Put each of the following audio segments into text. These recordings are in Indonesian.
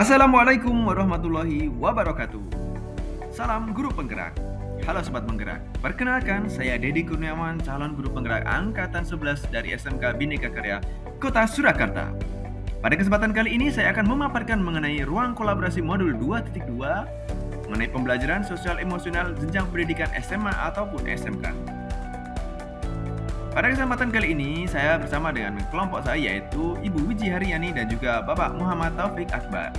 Assalamualaikum warahmatullahi wabarakatuh. Salam guru penggerak. Halo sobat penggerak. Perkenalkan, saya Dedi Kurniawan, calon guru penggerak angkatan 11 dari SMK Bhinneka Karya Kota Surakarta. Pada kesempatan kali ini saya akan memaparkan mengenai ruang kolaborasi modul 2.2 mengenai pembelajaran sosial emosional jenjang pendidikan SMA ataupun SMK. Pada kesempatan kali ini, saya bersama dengan kelompok saya yaitu Ibu Wiji Haryani dan juga Bapak Muhammad Taufik Akbar.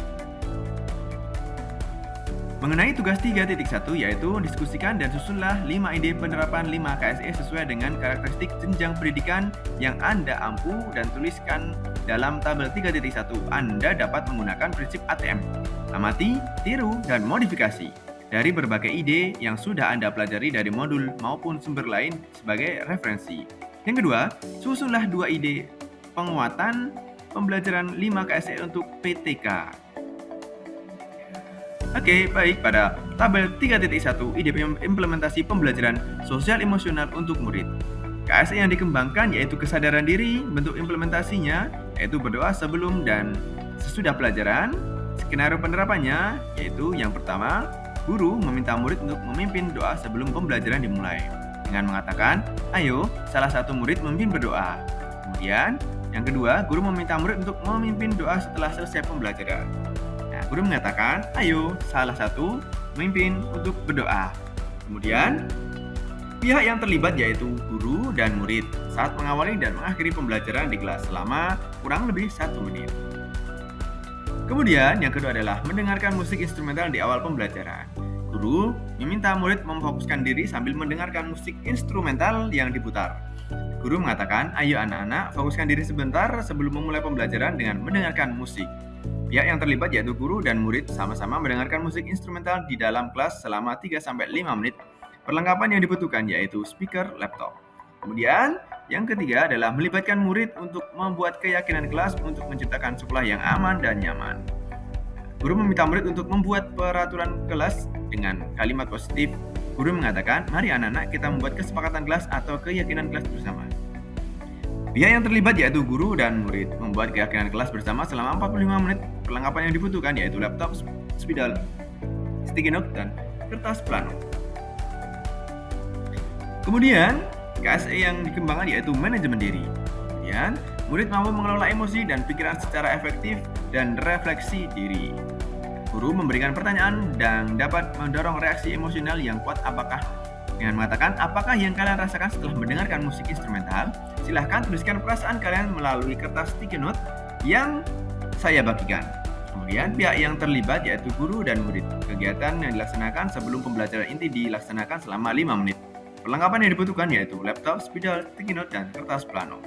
Mengenai tugas 3.1 yaitu diskusikan dan susunlah 5 ide penerapan 5 KSE sesuai dengan karakteristik jenjang pendidikan yang Anda ampu dan tuliskan dalam tabel 3.1. Anda dapat menggunakan prinsip ATM, amati, tiru, dan modifikasi dari berbagai ide yang sudah Anda pelajari dari modul maupun sumber lain sebagai referensi. Yang kedua, susunlah 2 ide penguatan pembelajaran 5 KSE untuk PTK. Oke, baik, pada tabel 3.1 ide implementasi pembelajaran sosial emosional untuk murid. KSE yang dikembangkan yaitu kesadaran diri, bentuk implementasinya yaitu berdoa sebelum dan sesudah pelajaran. Skenario penerapannya yaitu yang pertama, guru meminta murid untuk memimpin doa sebelum pembelajaran dimulai dengan mengatakan, ayo salah satu murid memimpin berdoa. Kemudian yang kedua, guru meminta murid untuk memimpin doa setelah selesai pembelajaran. Guru mengatakan, ayo salah satu memimpin untuk berdoa. Kemudian, pihak yang terlibat yaitu guru dan murid saat mengawali dan mengakhiri pembelajaran di kelas selama kurang lebih 1 menit. Kemudian, yang kedua adalah mendengarkan musik instrumental di awal pembelajaran. Guru meminta murid memfokuskan diri sambil mendengarkan musik instrumental yang diputar. Guru mengatakan, ayo anak-anak fokuskan diri sebentar sebelum memulai pembelajaran dengan mendengarkan musik. Pihak yang terlibat yaitu guru dan murid sama-sama mendengarkan musik instrumental di dalam kelas selama 3-5 menit. Perlengkapan yang dibutuhkan yaitu speaker laptop. Kemudian, yang ketiga adalah melibatkan murid untuk membuat keyakinan kelas untuk menciptakan sekolah yang aman dan nyaman. Guru meminta murid untuk membuat peraturan kelas dengan kalimat positif. Guru mengatakan, mari anak-anak kita membuat kesepakatan kelas atau keyakinan kelas bersama. Pihak yang terlibat yaitu guru dan murid membuat keyakinan kelas bersama selama 45 menit. Perlengkapan yang dibutuhkan yaitu laptop, spidol, sticky note, dan kertas plano. Kemudian, KSE yang dikembangkan yaitu manajemen diri. Kemudian, murid mampu mengelola emosi dan pikiran secara efektif dan refleksi diri. Guru memberikan pertanyaan dan dapat mendorong reaksi emosional yang kuat dengan mengatakan, apakah yang kalian rasakan setelah mendengarkan musik instrumental? Silahkan tuliskan perasaan kalian melalui kertas sticky note yang saya bagikan. Kemudian pihak yang terlibat yaitu guru dan murid. Kegiatan yang dilaksanakan sebelum pembelajaran inti dilaksanakan selama 5 menit. Perlengkapan yang dibutuhkan yaitu laptop, spidol, sticky note, dan kertas plano.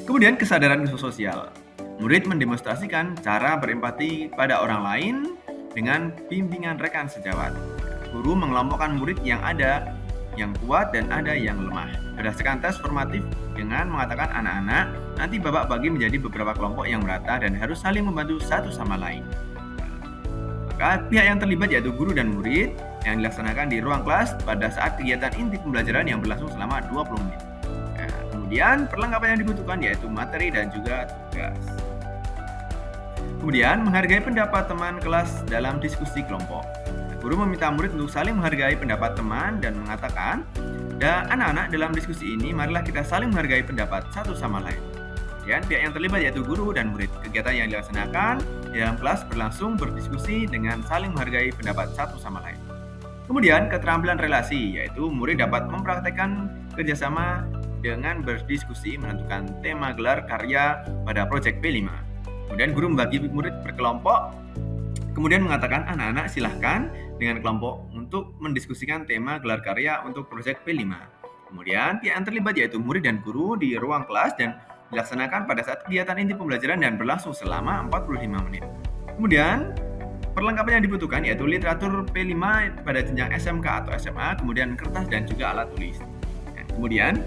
Kemudian kesadaran sosial. Murid mendemonstrasikan cara berempati pada orang lain dengan bimbingan rekan sejawat. Guru mengelompokkan murid yang ada yang kuat dan ada yang lemah. Berdasarkan tes formatif dengan mengatakan anak-anak, nanti Bapak bagi menjadi beberapa kelompok yang merata dan harus saling membantu satu sama lain. Maka pihak yang terlibat yaitu guru dan murid yang dilaksanakan di ruang kelas pada saat kegiatan inti pembelajaran yang berlangsung selama 20 menit. Kemudian perlengkapan yang dibutuhkan yaitu materi dan juga tugas. Kemudian menghargai pendapat teman kelas dalam diskusi kelompok. Guru meminta murid untuk saling menghargai pendapat teman dan mengatakan, anak-anak dalam diskusi ini marilah kita saling menghargai pendapat satu sama lain. Dan pihak yang terlibat yaitu guru dan murid. Kegiatan yang dilaksanakan di dalam kelas berlangsung berdiskusi dengan saling menghargai pendapat satu sama lain. Kemudian keterampilan relasi yaitu murid dapat mempraktekkan kerjasama dengan berdiskusi menentukan tema gelar karya pada proyek P5. Kemudian guru membagi murid berkelompok, kemudian mengatakan anak-anak silahkan dengan kelompok untuk mendiskusikan tema gelar karya untuk proyek P5. Kemudian pihak yang terlibat yaitu murid dan guru di ruang kelas dan dilaksanakan pada saat kegiatan inti pembelajaran dan berlangsung selama 45 menit. Kemudian perlengkapan yang dibutuhkan yaitu literatur P5 pada jenjang SMK atau SMA, kemudian kertas dan juga alat tulis. Kemudian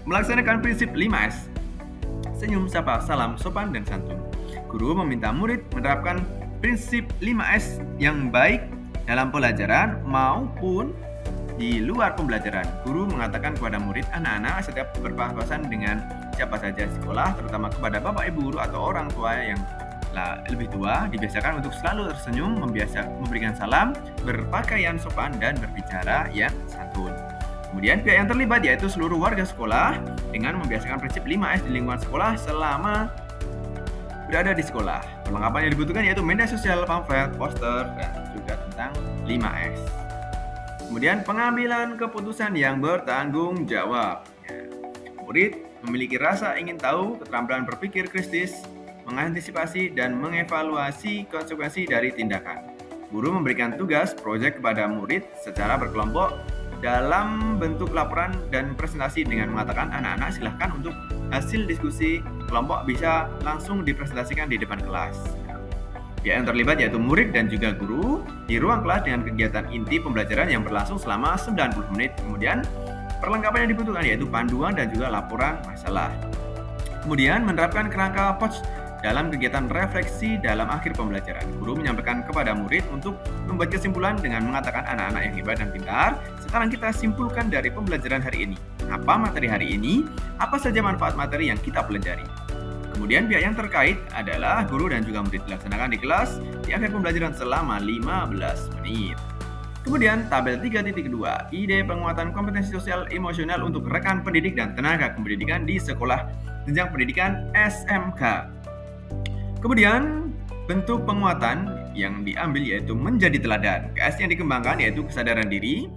melaksanakan prinsip 5S. Senyum, sapa, salam, sopan, dan santun. Guru meminta murid menerapkan prinsip 5S yang baik dalam pelajaran maupun di luar pembelajaran. Guru mengatakan kepada murid, anak-anak setiap berpapasan dengan siapa saja di sekolah, terutama kepada bapak ibu guru atau orang tua yang lebih tua dibiasakan untuk selalu tersenyum, memberikan salam, berpakaian sopan, dan berbicara yang santun. Kemudian pihak yang terlibat yaitu seluruh warga sekolah dengan membiasakan prinsip 5S di lingkungan sekolah selama berada di sekolah. Perlengkapan yang dibutuhkan yaitu media sosial, pamflet, poster, dan juga tentang 5S. Kemudian pengambilan keputusan yang bertanggung jawab. Murid memiliki rasa ingin tahu, keterampilan berpikir kritis, mengantisipasi dan mengevaluasi konsekuensi dari tindakan. Guru memberikan tugas proyek kepada murid secara berkelompok dalam bentuk laporan dan presentasi dengan mengatakan anak-anak silahkan untuk hasil diskusi kelompok bisa langsung dipresentasikan di depan kelas. Pihak yang terlibat yaitu murid dan juga guru di ruang kelas dengan kegiatan inti pembelajaran yang berlangsung selama 90 menit. Kemudian perlengkapan yang dibutuhkan yaitu panduan dan juga laporan masalah. Kemudian menerapkan kerangka POC dalam kegiatan refleksi dalam akhir pembelajaran. Guru menyampaikan kepada murid untuk membuat kesimpulan dengan mengatakan anak-anak yang hebat dan pintar. Sekarang kita simpulkan dari pembelajaran hari ini. Apa materi hari ini? Apa saja manfaat materi yang kita pelajari? Kemudian pihak yang terkait adalah guru dan juga murid dilaksanakan di kelas di akhir pembelajaran selama 15 menit. Kemudian tabel 3.2, ide penguatan kompetensi sosial emosional untuk rekan pendidik dan tenaga kependidikan di sekolah jenjang pendidikan SMK. Kemudian bentuk penguatan yang diambil yaitu menjadi teladan. KS yang dikembangkan yaitu kesadaran diri.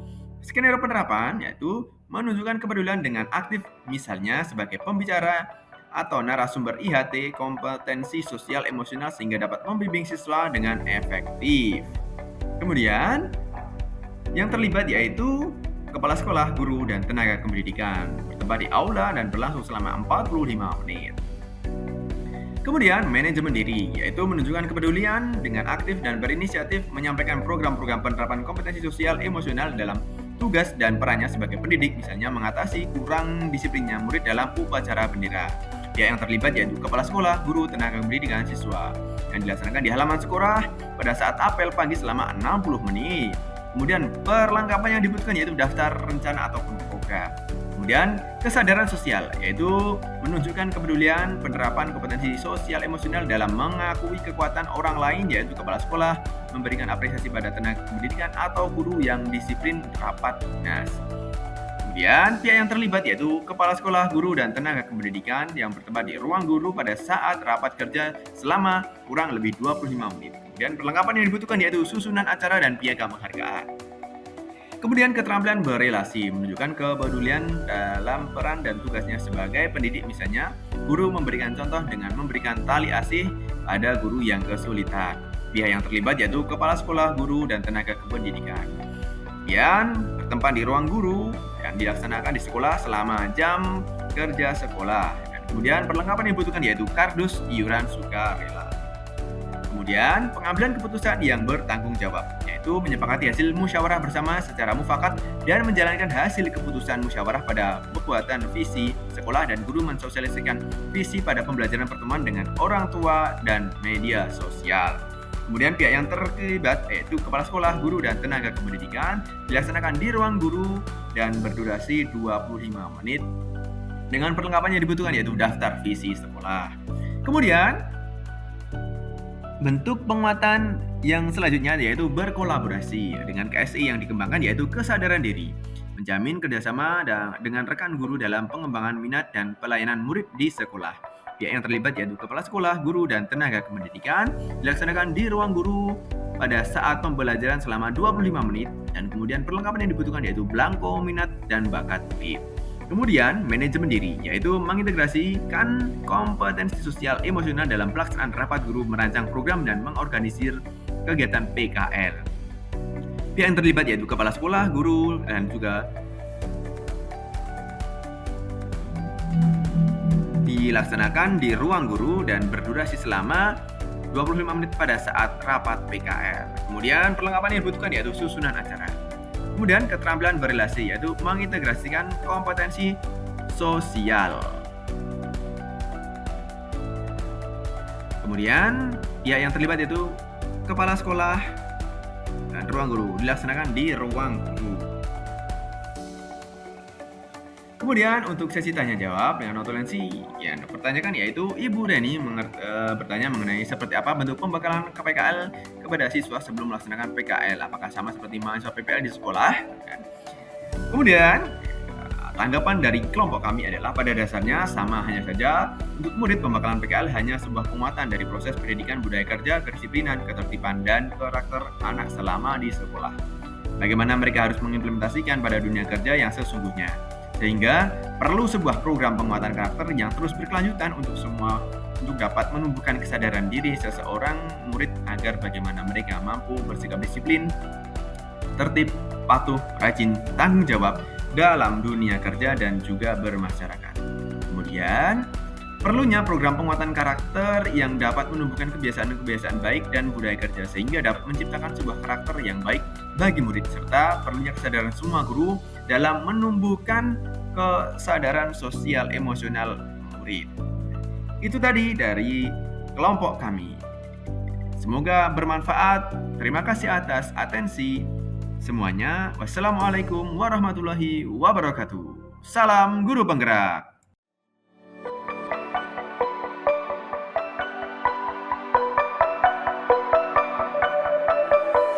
Skenario penerapan yaitu menunjukkan kepedulian dengan aktif misalnya sebagai pembicara atau narasumber IHT kompetensi sosial emosional sehingga dapat membimbing siswa dengan efektif. Kemudian yang terlibat yaitu kepala sekolah, guru, dan tenaga kependidikan bertempat di aula dan berlangsung selama 45 menit. Kemudian manajemen diri yaitu menunjukkan kepedulian dengan aktif dan berinisiatif menyampaikan program-program penerapan kompetensi sosial emosional dalam tugas dan perannya sebagai pendidik, misalnya mengatasi kurang disiplinnya murid dalam upacara bendera. Pihak yang terlibat yaitu kepala sekolah, guru, tenaga pendidikan, siswa yang dilaksanakan di halaman sekolah pada saat apel pagi selama 60 menit. Kemudian perlengkapan yang dibutuhkan yaitu daftar rencana ataupun program. Kemudian kesadaran sosial yaitu menunjukkan kepedulian penerapan kompetensi sosial emosional dalam mengakui kekuatan orang lain yaitu kepala sekolah, memberikan apresiasi pada tenaga pendidikan atau guru yang disiplin rapat dinas. Kemudian pihak yang terlibat yaitu kepala sekolah, guru, dan tenaga kependidikan yang bertempat di ruang guru pada saat rapat kerja selama kurang lebih 25 menit. Kemudian perlengkapan yang dibutuhkan yaitu susunan acara dan piagam penghargaan. Kemudian keterampilan berelasi menunjukkan kepedulian dalam peran dan tugasnya sebagai pendidik, misalnya guru memberikan contoh dengan memberikan tali asih pada guru yang kesulitan. Pihak yang terlibat yaitu kepala sekolah, guru, dan tenaga kependidikan. Kemudian bertempat di ruang guru yang dilaksanakan di sekolah selama jam kerja sekolah. Dan kemudian perlengkapan yang dibutuhkan yaitu kardus iuran sukarela. Kemudian pengambilan keputusan yang bertanggung jawab yaitu menyepakati hasil musyawarah bersama secara mufakat dan menjalankan hasil keputusan musyawarah pada pembuatan visi sekolah, dan guru mensosialisasikan visi pada pembelajaran pertemuan dengan orang tua dan media sosial. Kemudian pihak yang terlibat yaitu kepala sekolah, guru, dan tenaga kependidikan dilaksanakan di ruang guru dan berdurasi 25 menit dengan perlengkapan yang dibutuhkan yaitu daftar visi sekolah. Kemudian bentuk penguatan yang selanjutnya yaitu berkolaborasi dengan KSI yang dikembangkan yaitu kesadaran diri, menjamin kerjasama dengan rekan guru dalam pengembangan minat dan pelayanan murid di sekolah. Pihak yang terlibat yaitu kepala sekolah, guru, dan tenaga kependidikan dilaksanakan di ruang guru pada saat pembelajaran selama 25 menit, dan kemudian perlengkapan yang dibutuhkan yaitu belangko minat dan bakat murid. Kemudian manajemen diri yaitu mengintegrasikan kompetensi sosial emosional dalam pelaksanaan rapat guru, merancang program, dan mengorganisir kegiatan PKL. Pihak yang terlibat yaitu kepala sekolah, guru, dan juga dilaksanakan di ruang guru dan berdurasi selama 25 menit pada saat rapat PKL. Kemudian perlengkapan yang dibutuhkan yaitu susunan acara. Kemudian keterampilan berelasi yaitu mengintegrasikan kompetensi sosial. Kemudian pihak yang terlibat yaitu kepala sekolah dan ruang guru dilaksanakan di ruang guru. Kemudian untuk sesi tanya jawab dengan notulensi yang dipertanyakan yaitu Ibu Reni bertanya mengenai seperti apa bentuk pembekalan KPKL kepada siswa sebelum melaksanakan PKL. Apakah sama seperti mahasiswa PPL di sekolah? Kan? Kemudian tanggapan dari kelompok kami adalah pada dasarnya sama, hanya saja untuk murid pembekalan PKL hanya sebuah penguatan dari proses pendidikan budaya kerja, kedisiplinan, ketertiban, dan karakter anak selama di sekolah. Bagaimana mereka harus mengimplementasikan pada dunia kerja yang sesungguhnya. Sehingga perlu sebuah program penguatan karakter yang terus berkelanjutan untuk dapat menumbuhkan kesadaran diri seseorang murid agar bagaimana mereka mampu bersikap disiplin, tertib, patuh, rajin, tanggung jawab dalam dunia kerja dan juga bermasyarakat. Kemudian, perlunya program penguatan karakter yang dapat menumbuhkan kebiasaan-kebiasaan baik dan budaya kerja sehingga dapat menciptakan sebuah karakter yang baik bagi murid, serta perlunya kesadaran semua guru dalam menumbuhkan kesadaran sosial emosional murid. Itu tadi dari kelompok kami. Semoga bermanfaat. Terima kasih atas atensi semuanya. Wassalamualaikum warahmatullahi wabarakatuh. Salam guru penggerak.